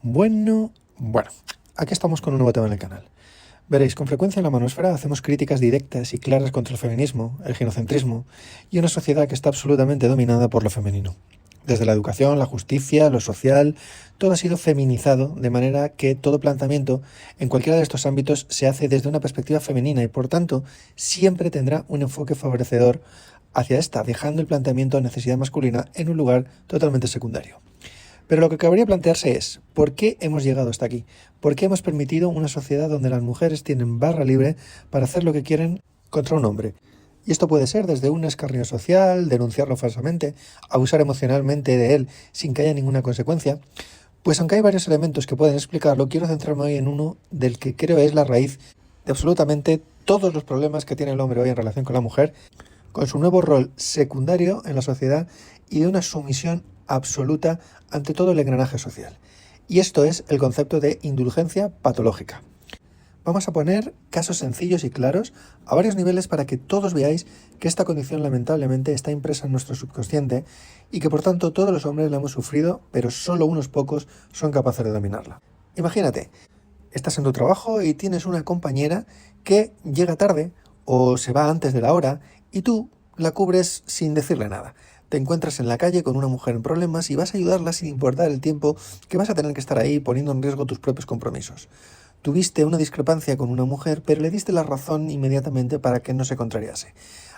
Bueno, aquí estamos con un nuevo tema en el canal. Veréis, con frecuencia en la manosfera hacemos críticas directas y claras contra el feminismo, el ginocentrismo y una sociedad que está absolutamente dominada por lo femenino. Desde la educación, la justicia, lo social, todo ha sido feminizado, de manera que todo planteamiento en cualquiera de estos ámbitos se hace desde una perspectiva femenina y, por tanto, siempre tendrá un enfoque favorecedor hacia esta, dejando el planteamiento de necesidad masculina en un lugar totalmente secundario. Pero lo que cabría plantearse es, ¿por qué hemos llegado hasta aquí? ¿Por qué hemos permitido una sociedad donde las mujeres tienen barra libre para hacer lo que quieren contra un hombre? Y esto puede ser desde un escarnio social, denunciarlo falsamente, abusar emocionalmente de él sin que haya ninguna consecuencia. Pues aunque hay varios elementos que pueden explicarlo, quiero centrarme hoy en uno del que creo es la raíz de absolutamente todos los problemas que tiene el hombre hoy en relación con la mujer, con su nuevo rol secundario en la sociedad y de una sumisión absoluta ante todo el engranaje social. Y esto es el concepto de indulgencia patológica. Vamos a poner casos sencillos y claros a varios niveles para que todos veáis que esta condición lamentablemente está impresa en nuestro subconsciente y que por tanto todos los hombres la hemos sufrido, pero solo unos pocos son capaces de dominarla. Imagínate, estás en tu trabajo y tienes una compañera que llega tarde o se va antes de la hora y tú la cubres sin decirle nada. Te encuentras en la calle con una mujer en problemas y vas a ayudarla sin importar el tiempo que vas a tener que estar ahí poniendo en riesgo tus propios compromisos. Tuviste una discrepancia con una mujer, pero le diste la razón inmediatamente para que no se contrariase.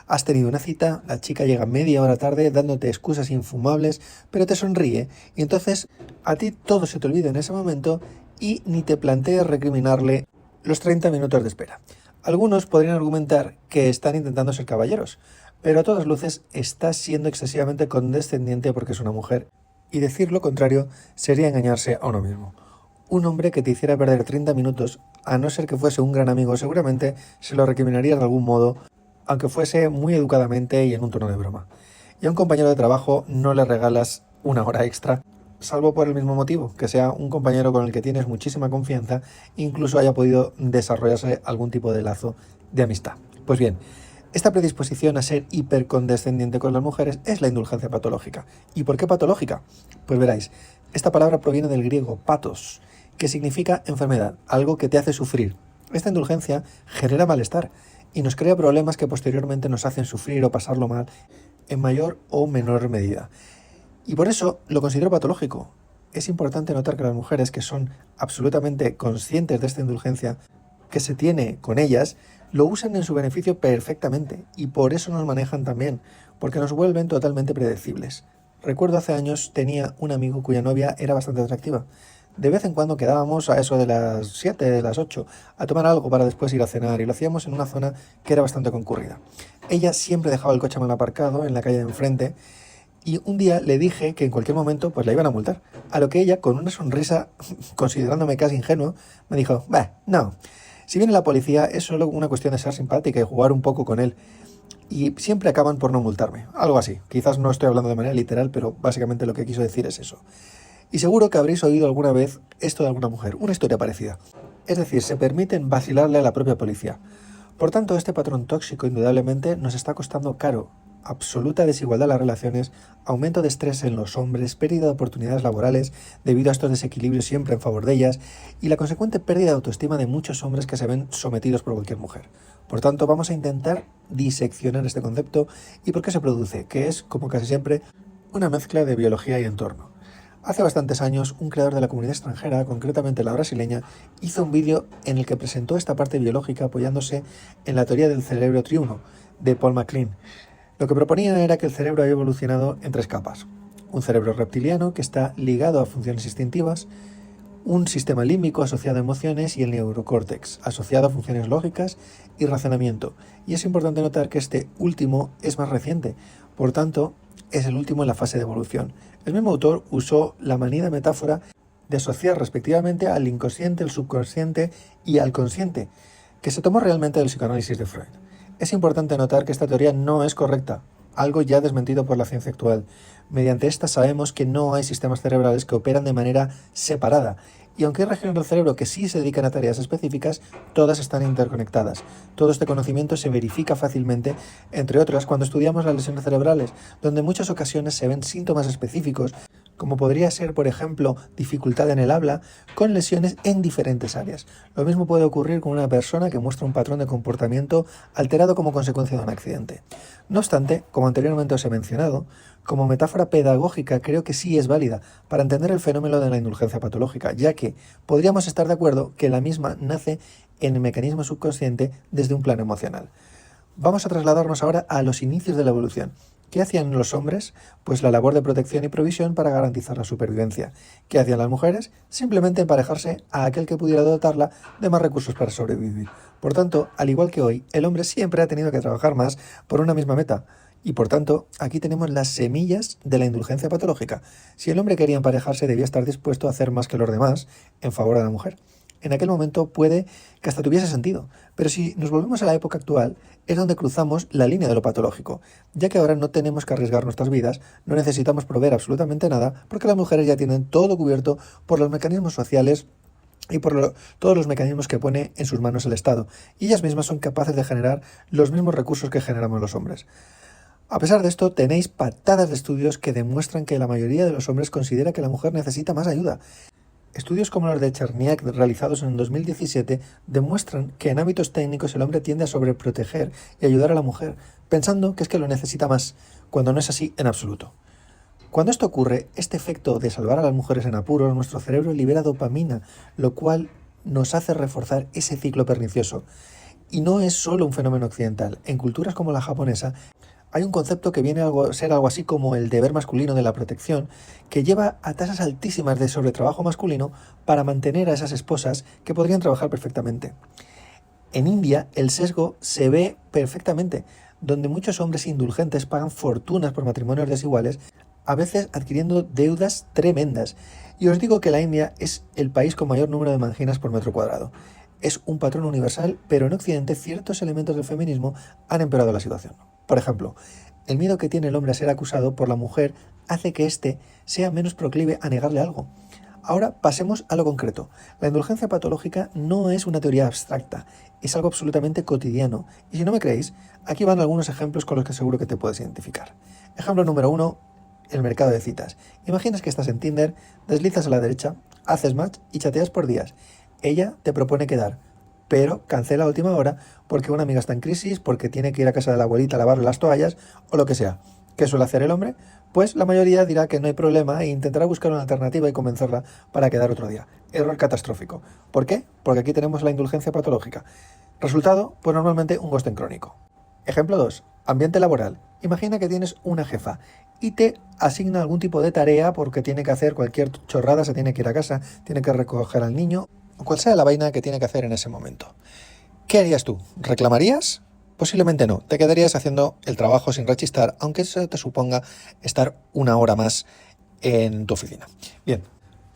Has tenido una cita, la chica llega media hora tarde dándote excusas infumables, pero te sonríe y entonces a ti todo se te olvida en ese momento y ni te planteas recriminarle los 30 minutos de espera. Algunos podrían argumentar que están intentando ser caballeros, pero a todas luces estás siendo excesivamente condescendiente porque es una mujer. Y decir lo contrario sería engañarse a uno mismo. Un hombre que te hiciera perder 30 minutos, a no ser que fuese un gran amigo, seguramente se lo recriminaría de algún modo, aunque fuese muy educadamente y en un tono de broma. Y a un compañero de trabajo no le regalas una hora extra, salvo por el mismo motivo, que sea un compañero con el que tienes muchísima confianza e incluso haya podido desarrollarse algún tipo de lazo de amistad. Pues bien, esta predisposición a ser hipercondescendiente con las mujeres es la indulgencia patológica. ¿Y por qué patológica? Pues veráis, esta palabra proviene del griego patos, que significa enfermedad, algo que te hace sufrir. Esta indulgencia genera malestar y nos crea problemas que posteriormente nos hacen sufrir o pasarlo mal en mayor o menor medida. Y por eso lo considero patológico. Es importante notar que las mujeres que son absolutamente conscientes de esta indulgencia que se tiene con ellas, lo usan en su beneficio perfectamente y por eso nos manejan también, porque nos vuelven totalmente predecibles. Recuerdo hace años tenía un amigo cuya novia era bastante atractiva. De vez en cuando quedábamos a eso de las 7, de las 8, a tomar algo para después ir a cenar y lo hacíamos en una zona que era bastante concurrida. Ella siempre dejaba el coche mal aparcado en la calle de enfrente y un día le dije que en cualquier momento pues la iban a multar, a lo que ella, con una sonrisa, considerándome casi ingenuo, me dijo, no, si viene la policía es solo una cuestión de ser simpática y jugar un poco con él. Y siempre acaban por no multarme, algo así. Quizás no estoy hablando de manera literal, pero básicamente lo que quiso decir es eso. Y seguro que habréis oído alguna vez esto de alguna mujer, una historia parecida. Es decir, se permiten vacilarle a la propia policía. Por tanto, este patrón tóxico indudablemente nos está costando caro. Absoluta desigualdad en las relaciones, aumento de estrés en los hombres, pérdida de oportunidades laborales debido a estos desequilibrios siempre en favor de ellas y la consecuente pérdida de autoestima de muchos hombres que se ven sometidos por cualquier mujer. Por tanto, vamos a intentar diseccionar este concepto y por qué se produce, que es, como casi siempre, una mezcla de biología y entorno. Hace bastantes años, un creador de la comunidad extranjera, concretamente la brasileña, hizo un vídeo en el que presentó esta parte biológica apoyándose en la teoría del cerebro triuno de Paul MacLean. Lo que proponía era que el cerebro había evolucionado en 3 capas. Un cerebro reptiliano que está ligado a funciones instintivas, un sistema límbico asociado a emociones y el neurocórtex, asociado a funciones lógicas y razonamiento. Y es importante notar que este último es más reciente, por tanto, es el último en la fase de evolución. El mismo autor usó la manida metáfora de asociar respectivamente al inconsciente, el subconsciente y al consciente, que se tomó realmente del psicoanálisis de Freud. Es importante notar que esta teoría no es correcta, algo ya desmentido por la ciencia actual. Mediante esta sabemos que no hay sistemas cerebrales que operan de manera separada, y aunque hay regiones del cerebro que sí se dedican a tareas específicas, todas están interconectadas. Todo este conocimiento se verifica fácilmente, entre otras, cuando estudiamos las lesiones cerebrales, donde en muchas ocasiones se ven síntomas específicos como podría ser, por ejemplo, dificultad en el habla, con lesiones en diferentes áreas. Lo mismo puede ocurrir con una persona que muestra un patrón de comportamiento alterado como consecuencia de un accidente. No obstante, como anteriormente os he mencionado, como metáfora pedagógica creo que sí es válida para entender el fenómeno de la indulgencia patológica, ya que podríamos estar de acuerdo que la misma nace en el mecanismo subconsciente desde un plano emocional. Vamos a trasladarnos ahora a los inicios de la evolución. ¿Qué hacían los hombres? Pues la labor de protección y provisión para garantizar la supervivencia. ¿Qué hacían las mujeres? Simplemente emparejarse a aquel que pudiera dotarla de más recursos para sobrevivir. Por tanto, al igual que hoy, el hombre siempre ha tenido que trabajar más por una misma meta. Y por tanto, aquí tenemos las semillas de la indulgencia patológica. Si el hombre quería emparejarse, debía estar dispuesto a hacer más que los demás en favor de la mujer. En aquel momento puede que hasta tuviese sentido, pero si nos volvemos a la época actual, es donde cruzamos la línea de lo patológico, ya que ahora no tenemos que arriesgar nuestras vidas, no necesitamos proveer absolutamente nada, porque las mujeres ya tienen todo cubierto por los mecanismos sociales y por todos los mecanismos que pone en sus manos el Estado, y ellas mismas son capaces de generar los mismos recursos que generamos los hombres. A pesar de esto, tenéis patadas de estudios que demuestran que la mayoría de los hombres considera que la mujer necesita más ayuda. Estudios como los de Cherniak, realizados en 2017, demuestran que en ámbitos técnicos el hombre tiende a sobreproteger y ayudar a la mujer, pensando que es que lo necesita más, cuando no es así en absoluto. Cuando esto ocurre, este efecto de salvar a las mujeres en apuros, nuestro cerebro libera dopamina, lo cual nos hace reforzar ese ciclo pernicioso. Y no es solo un fenómeno occidental. En culturas como la japonesa, hay un concepto que viene a ser algo así como el deber masculino de la protección, que lleva a tasas altísimas de sobretrabajo masculino para mantener a esas esposas que podrían trabajar perfectamente. En India el sesgo se ve perfectamente, donde muchos hombres indulgentes pagan fortunas por matrimonios desiguales, a veces adquiriendo deudas tremendas. Y os digo que la India es el país con mayor número de manginas por metro cuadrado. Es un patrón universal, pero en Occidente ciertos elementos del feminismo han empeorado la situación. Por ejemplo, el miedo que tiene el hombre a ser acusado por la mujer hace que éste sea menos proclive a negarle algo. Ahora pasemos a lo concreto. La indulgencia patológica no es una teoría abstracta, es algo absolutamente cotidiano. Y si no me creéis, aquí van algunos ejemplos con los que seguro que te puedes identificar. Ejemplo número 1, el mercado de citas. Imaginas que estás en Tinder, deslizas a la derecha, haces match y chateas por días. Ella te propone quedar, pero cancela a última hora porque una amiga está en crisis, porque tiene que ir a casa de la abuelita a lavarle las toallas o lo que sea. ¿Qué suele hacer el hombre? Pues la mayoría dirá que no hay problema e intentará buscar una alternativa y convencerla para quedar otro día. Error catastrófico. ¿Por qué? Porque aquí tenemos la indulgencia patológica. Resultado, pues normalmente un ghosting crónico. Ejemplo 2. Ambiente laboral. Imagina que tienes una jefa y te asigna algún tipo de tarea porque tiene que hacer cualquier chorrada, se tiene que ir a casa, tiene que recoger al niño, o cual sea la vaina que tiene que hacer en ese momento. ¿Qué harías tú? ¿Reclamarías? Posiblemente no. Te quedarías haciendo el trabajo sin rechistar, aunque eso te suponga estar una hora más en tu oficina. Bien,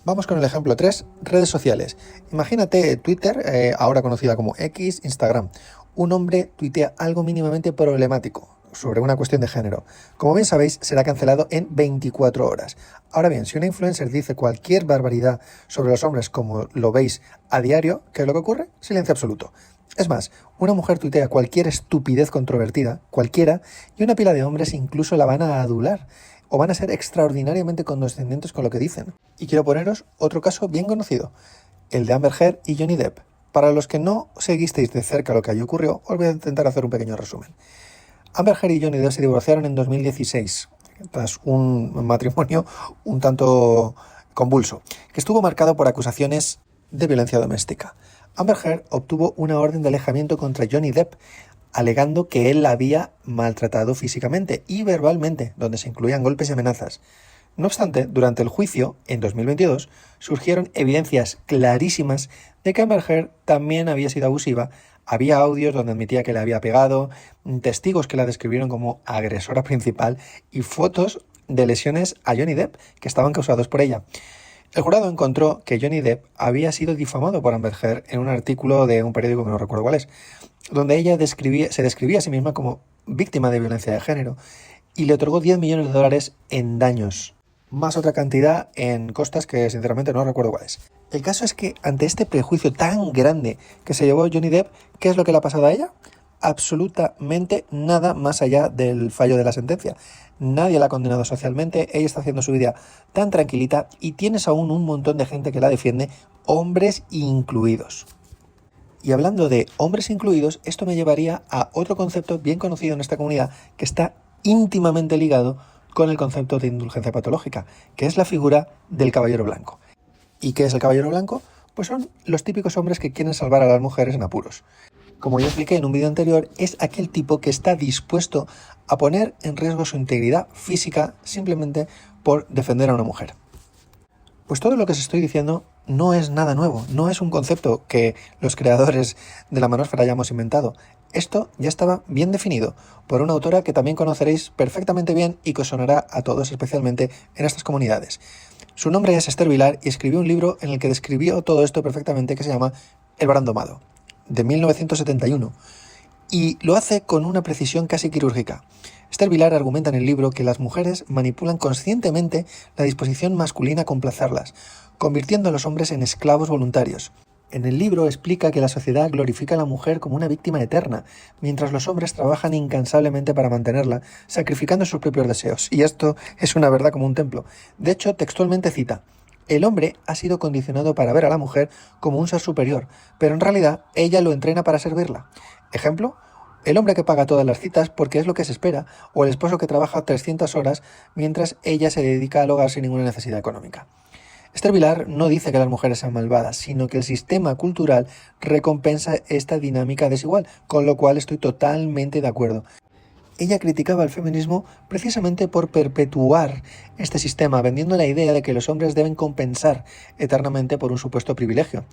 vamos con el ejemplo 3, redes sociales. Imagínate Twitter, ahora conocida como X, Instagram. Un hombre tuitea algo mínimamente problemático sobre una cuestión de género. Como bien sabéis, será cancelado en 24 horas. Ahora bien, si una influencer dice cualquier barbaridad sobre los hombres como lo veis a diario, ¿qué es lo que ocurre? Silencio absoluto. Es más, una mujer tuitea cualquier estupidez controvertida, cualquiera, y una pila de hombres incluso la van a adular o van a ser extraordinariamente condescendientes con lo que dicen. Y quiero poneros otro caso bien conocido, el de Amber Heard y Johnny Depp. Para los que no seguisteis de cerca lo que allí ocurrió, os voy a intentar hacer un pequeño resumen. Amber Heard y Johnny Depp se divorciaron en 2016, tras un matrimonio un tanto convulso, que estuvo marcado por acusaciones de violencia doméstica. Amber Heard obtuvo una orden de alejamiento contra Johnny Depp, alegando que él la había maltratado físicamente y verbalmente, donde se incluían golpes y amenazas. No obstante, durante el juicio, en 2022, surgieron evidencias clarísimas de que Amber Heard también había sido abusiva. Había audios donde admitía que le había pegado, testigos que la describieron como agresora principal y fotos de lesiones a Johnny Depp que estaban causados por ella. El jurado encontró que Johnny Depp había sido difamado por Amber Heard en un artículo de un periódico que no recuerdo cuál es, donde ella se describía a sí misma como víctima de violencia de género y le otorgó $10 millones en daños, más otra cantidad en costas que sinceramente no recuerdo cuál es. El caso es que ante este prejuicio tan grande que se llevó Johnny Depp, ¿qué es lo que le ha pasado a ella? absolutamente nada más allá del fallo de la sentencia. Nadie la ha condenado socialmente, ella está haciendo su vida tan tranquilita y tienes aún un montón de gente que la defiende, hombres incluidos. Y hablando de hombres incluidos, esto me llevaría a otro concepto bien conocido en esta comunidad que está íntimamente ligado con el concepto de indulgencia patológica, que es la figura del caballero blanco. ¿Y qué es el caballero blanco? Pues son los típicos hombres que quieren salvar a las mujeres en apuros. Como ya expliqué en un vídeo anterior, es aquel tipo que está dispuesto a poner en riesgo su integridad física simplemente por defender a una mujer. Pues todo lo que os estoy diciendo no es nada nuevo, no es un concepto que los creadores de la manósfera hayamos inventado. Esto ya estaba bien definido por una autora que también conoceréis perfectamente bien y que os sonará a todos, especialmente en estas comunidades. Su nombre es Esther Vilar y escribió un libro en el que describió todo esto perfectamente que se llama El varón domado, de 1971, y lo hace con una precisión casi quirúrgica. Esther Vilar argumenta en el libro que las mujeres manipulan conscientemente la disposición masculina a complacerlas, convirtiendo a los hombres en esclavos voluntarios. En el libro explica que la sociedad glorifica a la mujer como una víctima eterna, mientras los hombres trabajan incansablemente para mantenerla, sacrificando sus propios deseos. Y esto es una verdad como un templo. De hecho, textualmente cita: el hombre ha sido condicionado para ver a la mujer como un ser superior, pero en realidad ella lo entrena para servirla. Ejemplo: el hombre que paga todas las citas porque es lo que se espera, o el esposo que trabaja 300 horas mientras ella se dedica al hogar sin ninguna necesidad económica. Esther Vilar no dice que las mujeres sean malvadas, sino que el sistema cultural recompensa esta dinámica desigual, con lo cual estoy totalmente de acuerdo. Ella criticaba el feminismo precisamente por perpetuar este sistema, vendiendo la idea de que los hombres deben compensar eternamente por un supuesto privilegio.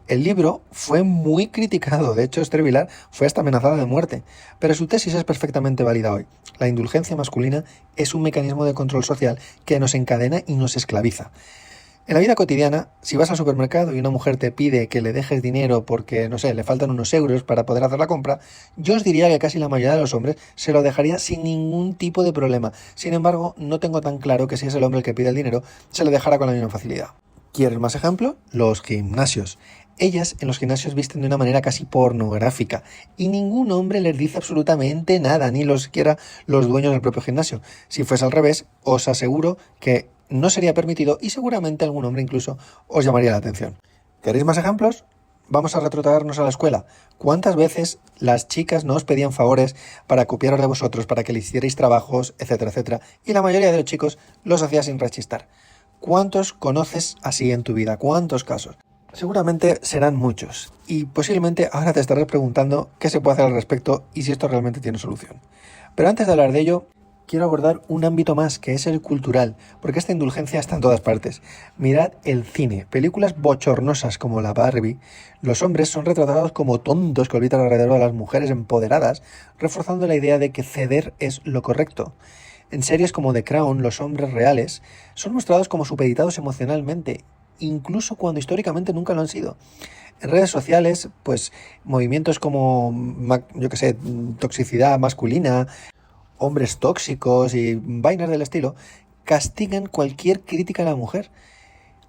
El libro fue muy criticado, de hecho Esther Vilar fue hasta amenazada de muerte, pero su tesis es perfectamente válida hoy. La indulgencia masculina es un mecanismo de control social que nos encadena y nos esclaviza. En la vida cotidiana, si vas al supermercado y una mujer te pide que le dejes dinero porque, no sé, le faltan unos euros para poder hacer la compra, yo os diría que casi la mayoría de los hombres se lo dejaría sin ningún tipo de problema. Sin embargo, no tengo tan claro que si es el hombre el que pide el dinero, se le dejará con la misma facilidad. ¿Quieres más ejemplo? Los gimnasios. Ellas en los gimnasios visten de una manera casi pornográfica y ningún hombre les dice absolutamente nada, ni siquiera los dueños del propio gimnasio. Si fuese al revés, os aseguro que no sería permitido y seguramente algún hombre incluso os llamaría la atención. ¿Queréis más ejemplos? Vamos a retrotraernos a la escuela. ¿Cuántas veces las chicas no os pedían favores para copiaros de vosotros, para que le hicierais trabajos, etcétera, etcétera? Y la mayoría de los chicos los hacía sin rechistar. ¿Cuántos conoces así en tu vida? ¿Cuántos casos? Seguramente serán muchos y posiblemente ahora te estarás preguntando qué se puede hacer al respecto y si esto realmente tiene solución. Pero antes de hablar de ello, quiero abordar un ámbito más, que es el cultural, porque esta indulgencia está en todas partes. Mirad el cine, películas bochornosas como la Barbie. Los hombres son retratados como tontos que orbitan alrededor de las mujeres empoderadas, reforzando la idea de que ceder es lo correcto. En series como The Crown, los hombres reales son mostrados como supeditados emocionalmente, incluso cuando históricamente nunca lo han sido. En redes sociales, pues movimientos como, toxicidad masculina, hombres tóxicos y vainas del estilo, castigan cualquier crítica a la mujer.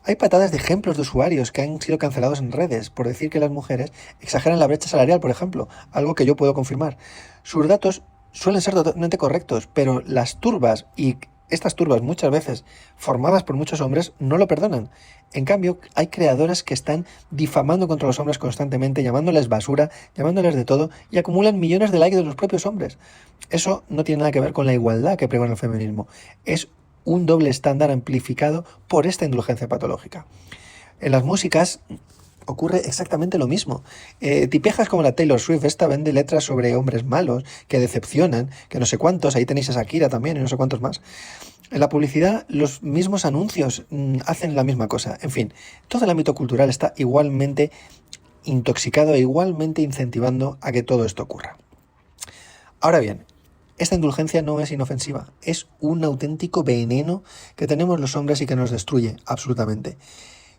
Hay patadas de ejemplos de usuarios que han sido cancelados en redes por decir que las mujeres exageran la brecha salarial, por ejemplo, algo que yo puedo confirmar. Sus datos suelen ser totalmente correctos, pero las turbas, y estas turbas muchas veces formadas por muchos hombres, no lo perdonan. En cambio, hay creadores que están difamando contra los hombres constantemente, llamándoles basura, llamándoles de todo, y acumulan millones de likes de los propios hombres. Eso no tiene nada que ver con la igualdad que pregona el feminismo. Es un doble estándar amplificado por esta indulgencia patológica. En las músicas ocurre exactamente lo mismo. Tipejas como la Taylor Swift, esta vende letras sobre hombres malos, que decepcionan, que no sé cuántos, ahí tenéis a Shakira también y no sé cuántos más. En la publicidad, los mismos anuncios hacen la misma cosa. En fin, todo el ámbito cultural está igualmente intoxicado e igualmente incentivando a que todo esto ocurra. Ahora bien, esta indulgencia no es inofensiva, es un auténtico veneno que tenemos los hombres y que nos destruye absolutamente.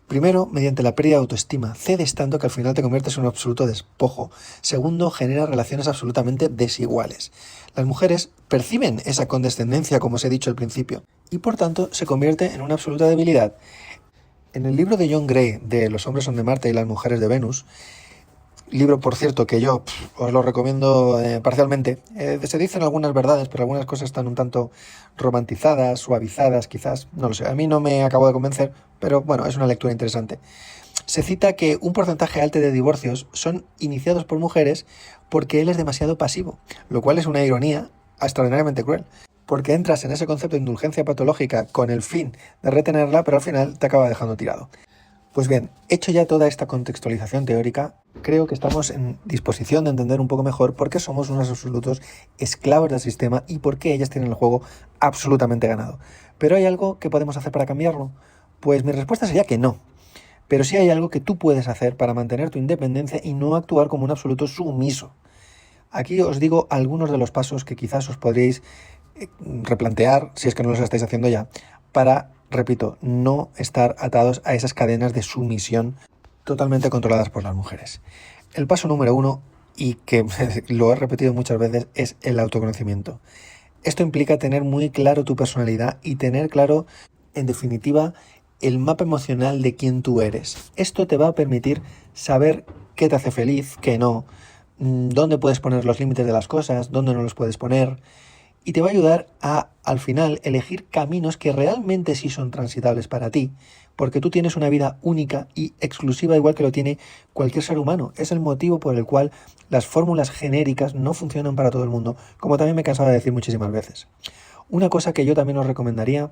Primero, mediante la pérdida de autoestima, cedes tanto que al final te conviertes en un absoluto despojo. Segundo, genera relaciones absolutamente desiguales. Las mujeres perciben esa condescendencia, como os he dicho al principio, y por tanto se convierte en una absoluta debilidad. En el libro de John Gray, de Los hombres son de Marte y las mujeres de Venus, Libro, por cierto, que yo os lo recomiendo parcialmente. Se dicen algunas verdades, pero algunas cosas están un tanto romantizadas, suavizadas, quizás. No lo sé. A mí no me acabo de convencer, pero bueno, es una lectura interesante. Se cita que un porcentaje alto de divorcios son iniciados por mujeres porque él es demasiado pasivo, lo cual es una ironía extraordinariamente cruel. Porque entras en ese concepto de indulgencia patológica con el fin de retenerla, pero al final te acaba dejando tirado. Pues bien, hecho ya toda esta contextualización teórica, creo que estamos en disposición de entender un poco mejor por qué somos unos absolutos esclavos del sistema y por qué ellas tienen el juego absolutamente ganado. ¿Pero hay algo que podemos hacer para cambiarlo? Pues mi respuesta sería que no. Pero sí hay algo que tú puedes hacer para mantener tu independencia y no actuar como un absoluto sumiso. Aquí os digo algunos de los pasos que quizás os podréis replantear, si es que no los estáis haciendo ya, para, repito, no estar atados a esas cadenas de sumisión totalmente controladas por las mujeres. El paso número 1, y que lo he repetido muchas veces, es el autoconocimiento. Esto implica tener muy claro tu personalidad y tener claro, en definitiva, el mapa emocional de quién tú eres. Esto te va a permitir saber qué te hace feliz, qué no, dónde puedes poner los límites de las cosas, dónde no los puedes poner, y te va a ayudar a, al final, elegir caminos que realmente sí son transitables para ti, porque tú tienes una vida única y exclusiva igual que lo tiene cualquier ser humano. Es el motivo por el cual las fórmulas genéricas no funcionan para todo el mundo, como también me he cansado de decir muchísimas veces. Una cosa que yo también os recomendaría,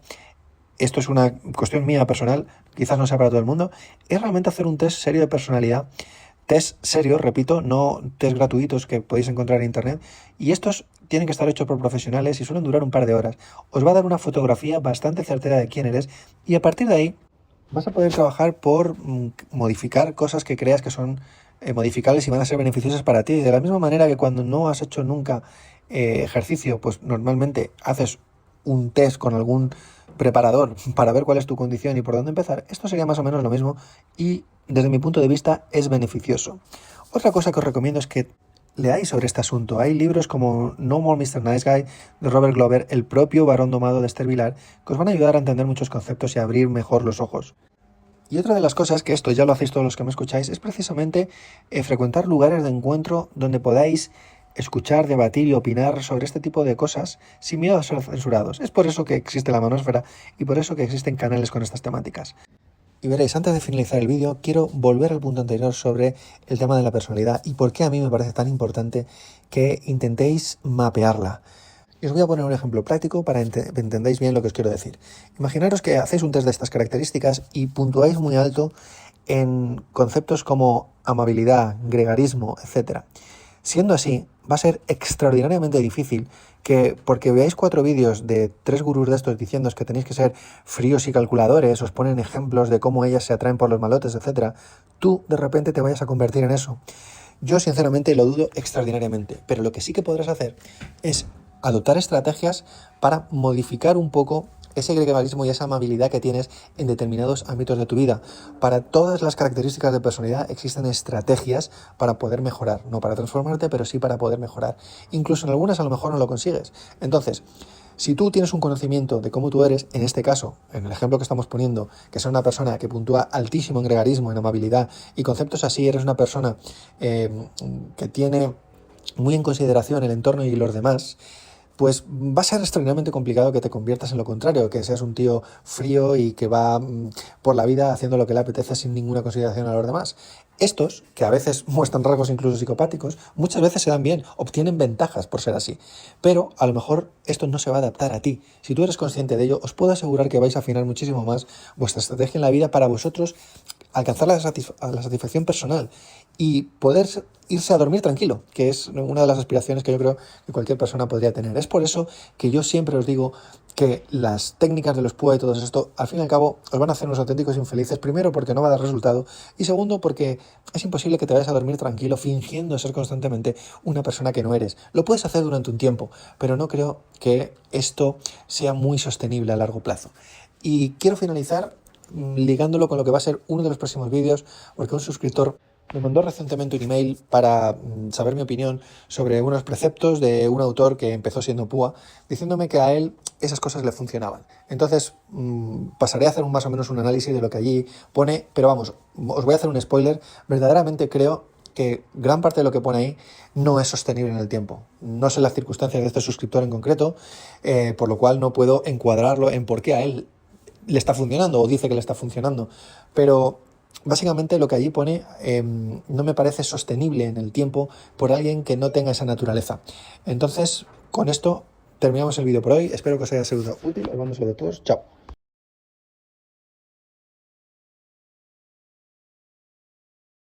esto es una cuestión mía personal, quizás no sea para todo el mundo, es realmente hacer un test serio de personalidad. Test serios, repito, no test gratuitos que podéis encontrar en internet. Y estos tienen que estar hechos por profesionales y suelen durar un par de horas. Os va a dar una fotografía bastante certera de quién eres y a partir de ahí vas a poder trabajar por modificar cosas que creas que son modificables y van a ser beneficiosas para ti. De la misma manera que cuando no has hecho nunca ejercicio, pues normalmente haces un test con algún preparador para ver cuál es tu condición y por dónde empezar. Esto sería más o menos lo mismo y desde mi punto de vista es beneficioso. Otra cosa que os recomiendo es que leáis sobre este asunto. Hay libros como No More Mr. Nice Guy de Robert Glover, el propio Varón Domado de Esther Vilar, que os van a ayudar a entender muchos conceptos y a abrir mejor los ojos. Y otra de las cosas, que esto ya lo hacéis todos los que me escucháis, es precisamente frecuentar lugares de encuentro donde podáis escuchar, debatir y opinar sobre este tipo de cosas sin miedo a ser censurados. Es por eso que existe la manósfera y por eso que existen canales con estas temáticas. Y veréis, antes de finalizar el vídeo, quiero volver al punto anterior sobre el tema de la personalidad y por qué a mí me parece tan importante que intentéis mapearla. Y os voy a poner un ejemplo práctico para que entendáis bien lo que os quiero decir. Imaginaros que hacéis un test de estas características y puntuáis muy alto en conceptos como amabilidad, gregarismo, etc. Siendo así, va a ser extraordinariamente difícil que, porque veáis 4 vídeos de 3 gurús de estos diciendo que tenéis que ser fríos y calculadores, os ponen ejemplos de cómo ellas se atraen por los malotes, etc., tú de repente te vayas a convertir en eso. Yo sinceramente lo dudo extraordinariamente, pero lo que sí que podrás hacer es adoptar estrategias para modificar un poco ese gregarismo y esa amabilidad que tienes en determinados ámbitos de tu vida. Para todas las características de personalidad existen estrategias para poder mejorar, no para transformarte, pero sí para poder mejorar. Incluso en algunas a lo mejor no lo consigues. Entonces, si tú tienes un conocimiento de cómo tú eres, en este caso, en el ejemplo que estamos poniendo, que es una persona que puntúa altísimo en gregarismo, en amabilidad y conceptos así, eres una persona que tiene muy en consideración el entorno y los demás, pues va a ser extraordinariamente complicado que te conviertas en lo contrario, que seas un tío frío y que va por la vida haciendo lo que le apetece sin ninguna consideración a los demás. Estos, que a veces muestran rasgos incluso psicopáticos, muchas veces se dan bien, obtienen ventajas por ser así. Pero a lo mejor esto no se va a adaptar a ti. Si tú eres consciente de ello, os puedo asegurar que vais a afinar muchísimo más vuestra estrategia en la vida para vosotros alcanzar la satisfacción personal y poder irse a dormir tranquilo, que es una de las aspiraciones que yo creo que cualquier persona podría tener. Es por eso que yo siempre os digo que las técnicas de los PUA y todo esto, al fin y al cabo, os van a hacer unos auténticos infelices. Primero, porque no va a dar resultado. Y segundo, porque es imposible que te vayas a dormir tranquilo fingiendo ser constantemente una persona que no eres. Lo puedes hacer durante un tiempo, pero no creo que esto sea muy sostenible a largo plazo. Y quiero finalizar ligándolo con lo que va a ser uno de los próximos vídeos, porque un suscriptor me mandó recientemente un email para saber mi opinión sobre unos preceptos de un autor que empezó siendo PUA, diciéndome que a él esas cosas le funcionaban. Entonces pasaré a hacer más o menos un análisis de lo que allí pone, pero vamos, os voy a hacer un spoiler. Verdaderamente creo que gran parte de lo que pone ahí no es sostenible en el tiempo. No sé las circunstancias de este suscriptor en concreto, por lo cual no puedo encuadrarlo en por qué a él le está funcionando o dice que le está funcionando. Pero básicamente lo que allí pone no me parece sostenible en el tiempo por alguien que no tenga esa naturaleza. Entonces, con esto terminamos el vídeo por hoy. Espero que os haya sido útil. Os mando saludos a todos. Chao.